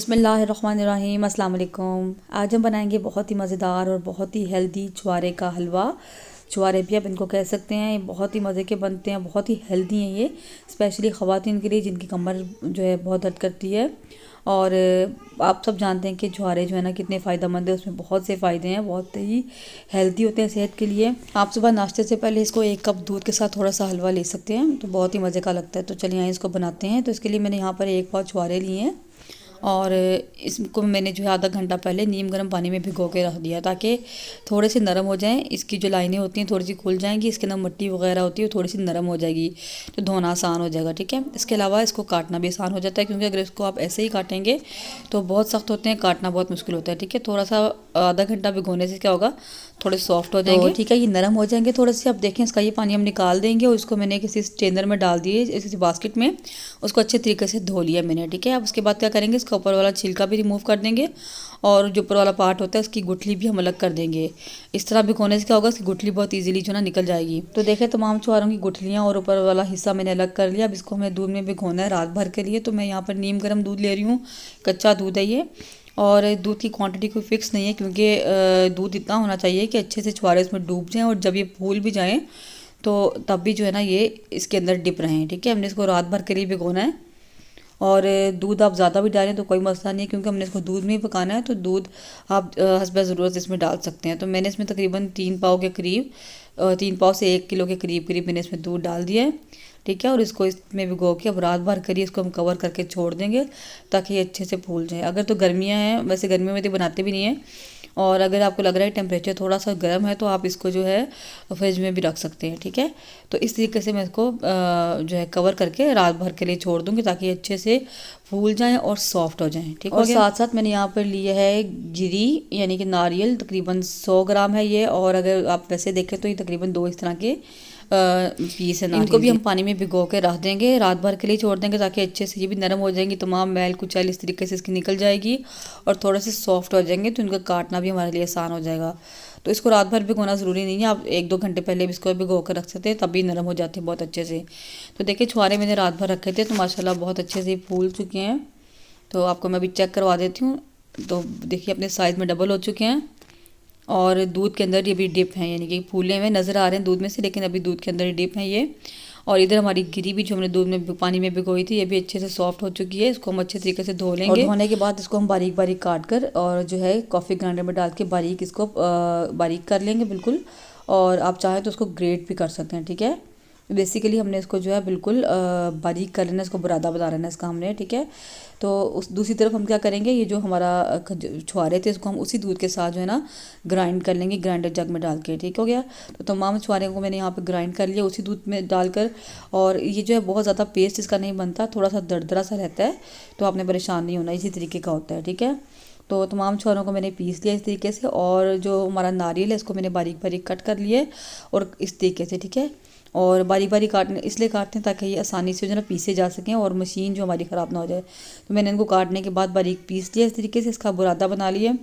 बिस्मिल्लाहिर्रहमानिर्रहीम, अस्सलाम वालेकुम। आज हम बनाएंगे बहुत ही मज़ेदार और बहुत ही हेल्दी छुआरे का हलवा। छुआरे भी आप इनको कह सकते हैं। ये बहुत ही मज़े के बनते हैं, बहुत ही हेल्दी हैं ये, स्पेशली ख़वातीन के लिए जिनकी कमर जो है बहुत दर्द करती है। और आप सब जानते हैं कि छुआरे जो है ना कितने फ़ायदेमंद है, उसमें बहुत से फ़ायदे हैं, बहुत ही हेल्दी होते हैं सेहत के लिए। आप सुबह नाश्ते से पहले इसको 1 कप दूध के साथ थोड़ा सा हलवा ले सकते हैं, तो बहुत ही मज़े का लगता है। तो चलिए यहाँ इसको बनाते हैं। तो इसके लिए मैंने यहाँ पर 1 पाव छुआरे लिए हैं और इसको मैंने जो है आधा घंटा पहले नीम गर्म पानी में भिगो के रख दिया ताकि थोड़े से नरम हो जाएं। इसकी जो लाइनें होती हैं थोड़ी सी खुल जाएंगी, इसके अंदर मिट्टी वगैरह होती है वो थोड़ी सी नरम हो जाएगी, तो धोना आसान हो जाएगा। ठीक है, इसके अलावा इसको काटना भी आसान हो जाता है, क्योंकि अगर इसको आप ऐसे ही काटेंगे तो बहुत सख्त होते हैं, काटना बहुत मुश्किल होता है। ठीक है, थोड़ा सा आधा घंटा भिगोने से क्या होगा, थोड़े सॉफ्ट हो जाएंगे। ठीक है, ये नरम हो जाएंगे थोड़े से। अब देखें इसका ये पानी हम निकाल देंगे और इसको मैंने किसी स्ट्रेनर में डाल दिए, किसी बास्केट में उसको अच्छे तरीके से धो लिया मैंने। ठीक है, अब उसके बाद क्या करेंगे, इसका ऊपर वाला छिलका भी रिमूव कर देंगे और जो ऊपर वाला पार्ट होता है उसकी गुठली भी हम अलग कर देंगे। इस तरह भिगोने से क्या होगा, इसकी गुठली बहुत इजीली जो ना निकल जाएगी। तो देखें तमाम छुआरों की गुठलियाँ और ऊपर वाला हिस्सा मैंने अलग कर लिया। अब इसको हमें दूध में भिगोना है रात भर के लिए। तो मैं यहाँ पर नीम गर्म दूध ले रही हूँ, कच्चा दूध है ये, और दूध की क्वांटिटी कोई फिक्स नहीं है, क्योंकि दूध इतना होना चाहिए कि अच्छे से छुआरे इसमें डूब जाएँ और जब ये फूल भी जाएँ तो तब भी जो है ना ये इसके अंदर डिप रहें। ठीक है, हमने इसको रात भर के लिए भिगोना है। और दूध आप ज़्यादा भी डालें तो कोई मसला नहीं है, क्योंकि हमने इसको दूध में ही पकाना है, तो दूध आप हस्ब ज़रूरत इसमें डाल सकते हैं। तो मैंने इसमें तकरीबन 3 पाव के करीब 3 पाव से 1 किलो के करीब मैंने इसमें दूध डाल दिया है। ठीक है, और इसको इसमें भिगो के अब रात भर करिए, इसको हम कवर करके छोड़ देंगे ताकि ये अच्छे से फूल जाए। अगर तो गर्मियाँ हैं, वैसे गर्मियों में तो बनाते भी नहीं हैं, और अगर आपको लग रहा है टेम्परेचर थोड़ा सा गर्म है तो आप इसको जो है फ्रिज में भी रख सकते हैं। ठीक है, तो इस तरीके से मैं इसको जो है कवर करके रात भर के लिए छोड़ दूँगी ताकि अच्छे से फूल जाएं और सॉफ्ट हो जाएं। ठीक है, और साथ साथ मैंने यहाँ पर लिए है गिरी यानी कि नारियल, तकरीबन 100 ग्राम है ये, और अगर आप वैसे देखें तो ये तकरीबन 2 इस तरह के पीस है। इनको भी हम पानी में भिगो के रख देंगे, रात भर के लिए छोड़ देंगे ताकि अच्छे से ये भी नरम हो जाएंगी, तमाम मैल कुचैल इस तरीके से इसकी निकल जाएगी और थोड़े से सॉफ्ट हो जाएंगे, तो इनका काटना भी हमारे लिए आसान हो जाएगा। तो इसको रात भर भिगोना ज़रूरी नहीं है, आप 1-2 घंटे पहले भी इसको भिगो कर रख सकते हैं, तब भी नरम हो जाते हैं बहुत अच्छे से। तो देखिए छुआरे मैंने रात भर रखे थे तो माशाल्लाह बहुत अच्छे से फूल चुके हैं। तो आपको मैं अभी चेक करवा देती हूँ। तो देखिए अपने साइज़ में डबल हो चुके हैं और दूध के अंदर ये भी डिप हैं, यानी कि फूले हुए नज़र आ रहे हैं दूध में से, लेकिन अभी दूध के अंदर डिप हैं ये। और इधर हमारी गिरी भी जो हमने दूध में पानी में भिगोई थी ये भी अच्छे से सॉफ्ट हो चुकी है। इसको हम अच्छे तरीके से धो लेंगे, और धोने के बाद इसको हम बारीक बारीक काट कर और जो है कॉफ़ी ग्राइंडर में डाल के बारीक इसको बारीक कर लेंगे बिल्कुल। और आप चाहें तो उसको ग्रेट भी कर सकते हैं। ठीक है, बेसिकली हमने इसको जो है बिल्कुल बारीक कर लेना, इसको बुरादा बना लेना इसका हमने। ठीक है, तो उस दूसरी तरफ हम क्या करेंगे, ये जो हमारा छुआरे थे इसको हम उसी दूध के साथ जो है ना ग्राइंड कर लेंगे ग्राइंडर जग में डाल के। ठीक हो गया, तो तमाम छुआरे को मैंने यहाँ पे ग्राइंड कर लिया उसी दूध में डालकर। और ये जो है बहुत ज़्यादा पेस्ट इसका नहीं बनता, थोड़ा सा दरदरा सा रहता है, तो आपने परेशान नहीं होना, इसी तरीके का होता है। ठीक है, तो तमाम छुआरों को मैंने पीस लिया इस तरीके से, और जो हमारा नारियल है इसको मैंने बारीक बारीक कट कर लिए और इस तरीके से। ठीक है, और बारी बारी काटने इसलिए काटते हैं ताकि ये आसानी से जो ना पीसे जा सकें और मशीन जो हमारी ख़राब ना हो जाए। तो मैंने इनको काटने के बाद बारीक पीस लिया इस तरीके से, इसका बुरादा बना लिया।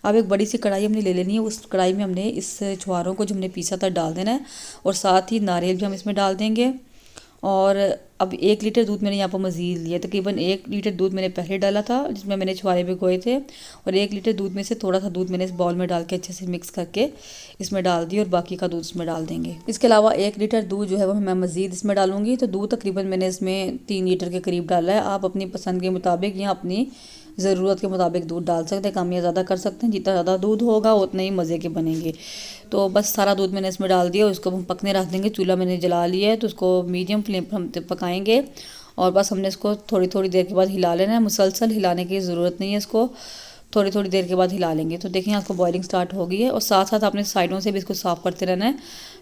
अब एक बड़ी सी कढ़ाई हमने ले लेनी है, उस कढ़ाई में हमने इस छुआरों को जो हमने पीसा था डाल देना है, और साथ ही नारियल भी हम इसमें डाल देंगे। और अब 1 लीटर दूध मैंने यहाँ पर मज़ीद लिया, तकरीबन 1 लीटर दूध मैंने पहले डाला था जिसमें मैंने छुआरे भिगोए थे, और 1 लीटर दूध में से थोड़ा सा दूध मैंने इस बाउल में डाल के अच्छे से मिक्स करके इसमें डाल दी, और बाकी का दूध इसमें डाल देंगे। इसके अलावा 1 लीटर दूध जो है वो मैं मज़ीद इसमें डालूंगी। तो दूध तकरीबन मैंने इसमें 3 लीटर के करीब डाला है। आप अपनी पसंद के मुताबिक या अपनी ज़रूरत के मुताबिक दूध डाल सकते हैं, कम या ज़्यादा कर सकते हैं, जितना ज़्यादा दूध होगा उतने ही मज़े के बनेंगे। तो बस सारा दूध मैंने इसमें डाल दिया, उसको हम पकने रख देंगे। चूल्हा मैंने जला लिया है, तो उसको मीडियम फ्लेम पर हम पकाएंगे, और बस हमने इसको थोड़ी थोड़ी देर के बाद हिला लेना है। मुसलसल हिलाने की ज़रूरत नहीं है, इसको थोड़ी थोड़ी देर के बाद हिला लेंगे। तो देखिए आपको बॉइलिंग स्टार्ट हो गई है, और साथ साथ आपने साइडों से भी इसको साफ़ करते रहना है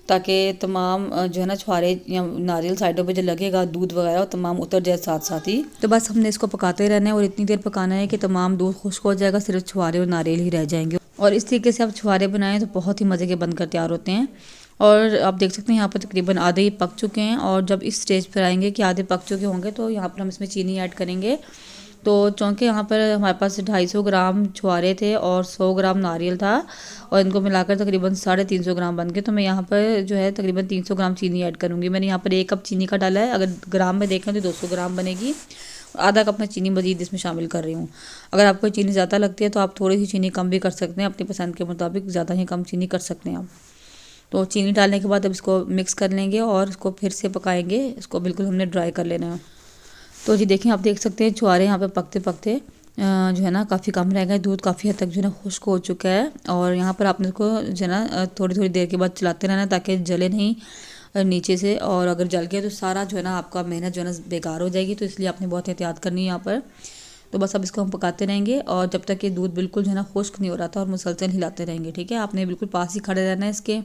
ताकि तमाम जो है ना छुआरे या नारियल साइडों पे जो लगेगा दूध वगैरह वो तमाम उतर जाए साथ साथ ही। तो बस हमने इसको पकाते रहना है और इतनी देर पकाना है कि तमाम दूध खुश्क हो जाएगा, सिर्फ छुआरे और नारियल ही रह जाएंगे। और इस तरीके से आप छुआरे बनाएं तो बहुत ही मज़े के बनकर तैयार होते हैं। और आप देख सकते हैं यहाँ पर तकरीबन आधे ही पक चुके हैं, और जब इस स्टेज पर आएंगे कि आधे पक चुके होंगे तो यहाँ पर हम इसमें चीनी ऐड करेंगे। तो चूँकि यहाँ पर हमारे पास 250 ग्राम छुआरे थे और 100 ग्राम नारियल था, और इनको मिलाकर तकरीबन 350 ग्राम बन गए, तो मैं यहाँ पर जो है तकरीबन 300 ग्राम चीनी ऐड करूँगी। मैंने यहाँ पर 1 कप चीनी का डाला है, अगर ग्राम में देखें तो 200 ग्राम बनेगी। आधा कप मैं चीनी मजीद इसमें शामिल कर रही हूँ। अगर आपको चीनी ज़्यादा लगती है तो आप थोड़ी सी चीनी कम भी कर सकते हैं, अपनी पसंद के मुताबिक ज़्यादा ही कम चीनी कर सकते हैं आप। तो चीनी डालने के बाद अब इसको मिक्स कर लेंगे और इसको फिर से पकाएंगे। इसको बिल्कुल हमने ड्राई कर लेना है। तो जी देखें, आप देख सकते हैं छुआरे यहाँ पे पकते पकते जो है ना काफ़ी कम रह गए, दूध काफ़ी हद तक जो है ना खुश्क हो चुका है। और यहाँ पर आपने इसको जो है ना थोड़ी थोड़ी देर के बाद चलाते रहना ताकि जले नहीं नीचे से, और अगर जल गया तो सारा जो है ना आपका मेहनत जो है ना बेकार हो जाएगी। तो इसलिए आपने बहुत एहतियात करनी है यहाँ पर। तो बस अब इसको हम पकाते रहेंगे और जब तक ये दूध बिल्कुल जो है ना खुश्क नहीं हो रहा था, और मुसलसल हिलाते रहेंगे, ठीक है। आपने बिल्कुल पास ही खड़े रहना है इसके।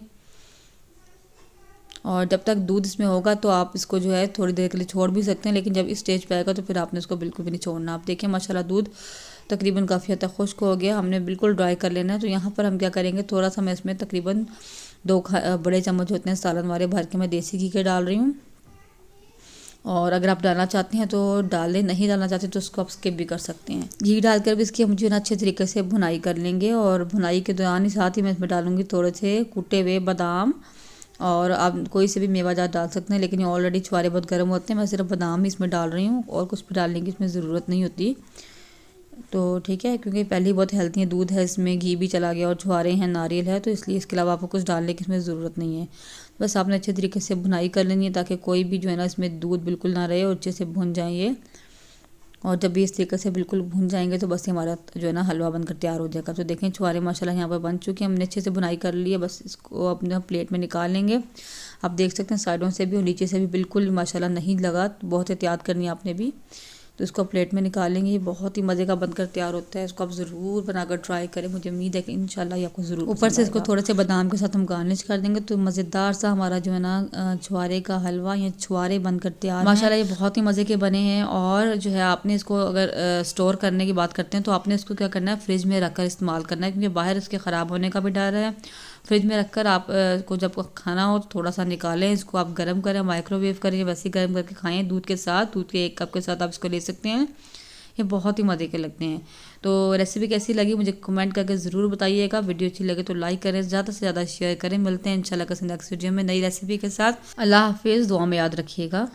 और जब तक दूध इसमें होगा तो आप इसको जो है थोड़ी देर के लिए छोड़ भी सकते हैं, लेकिन जब इस स्टेज पे आएगा तो फिर आपने इसको बिल्कुल भी नहीं छोड़ना। आप देखिए माशाल्लाह दूध तकरीबन काफ़ी हद तक खुश्क हो गया, हमने बिल्कुल ड्राई कर लेना है। तो यहाँ पर हम क्या करेंगे, थोड़ा सा मैं इसमें तकरीबन 2 बड़े चम्मच होते हैं सालन वाले भर के मैं देसी घी के डाल रही हूँ। और अगर आप डालना चाहते हैं तो डाल लें, नहीं डालना चाहते तो उसको आप स्किप भी कर सकते हैं। घी डालकर भी इसकी हम जो है ना अच्छे तरीके से भुनाई कर लेंगे, और भुनाई के दौरान ही साथ ही मैं इसमें डालूंगी थोड़े से कुटे हुए बादाम, और आप कोई से भी मेवाजात डाल सकते हैं, लेकिन ये ऑलरेडी छुआरे बहुत गर्म होते हैं। मैं सिर्फ बादाम ही इसमें डाल रही हूँ और कुछ भी डालने की इसमें ज़रूरत नहीं होती। तो ठीक है, क्योंकि पहले ही बहुत हेल्थी है, दूध है इसमें, घी भी चला गया और छुआरे हैं, नारियल है, तो इसलिए इसके अलावा आपको कुछ डालने की इसमें ज़रूरत नहीं है। बस आपने अच्छे तरीके से भुनाई कर लेनी है ताकि कोई भी जो है ना इसमें दूध बिल्कुल ना रहे और अच्छे से भुन जाए ये। और जब भी इस तरीके से बिल्कुल भुन जाएंगे तो बस हमारा जो है ना हलवा बनकर तैयार हो जाएगा। तो देखें छुआरे माशाल्लाह यहाँ पर बन चुके हैं, हमने अच्छे से भुनाई कर ली है। बस इसको अपने प्लेट में निकाल लेंगे। आप देख सकते हैं साइडों से भी और नीचे से भी बिल्कुल माशाल्लाह नहीं लगा, बहुत एहतियात करनी है आपने भी। तो इसको प्लेट में निकाल लेंगे। ये बहुत ही मज़े का बनकर तैयार होता है, इसको आप ज़रूर बनाकर ट्राई करें, मुझे उम्मीद है कि इंशाल्लाह ये आपको ज़रूर। ऊपर से इसको थोड़े से बादाम के साथ हम गार्निश कर देंगे तो मज़ेदार सा हमारा जो है ना छुआरे का हलवा या छुआरे बनकर तैयार माशाल्लाह। ये बहुत ही मज़े के बने हैं। और जो है आपने इसको अगर स्टोर करने की बात करते हैं तो आपने इसको क्या करना है, फ्रिज में रख कर इस्तेमाल करना है, क्योंकि बाहर इसके ख़राब होने का भी डर है। फ्रिज में रखकर आप को जब खाना हो तो थोड़ा सा निकालें, इसको आप गर्म करें, माइक्रोवेव करें, वैसे ही गर्म करके खाएं दूध के साथ। दूध के 1 कप के साथ आप इसको ले सकते हैं, ये बहुत ही मज़े के लगते हैं। तो रेसिपी कैसी लगी मुझे कमेंट करके ज़रूर बताइएगा। वीडियो अच्छी लगे तो लाइक करें, ज़्यादा से ज़्यादा शेयर करें। मिलते हैं इंशाल्लाह किसी नेक्स्ट वीडियो में नई रेसिपी के साथ। अल्लाह हाफिज़, दुआ में याद रखिएगा।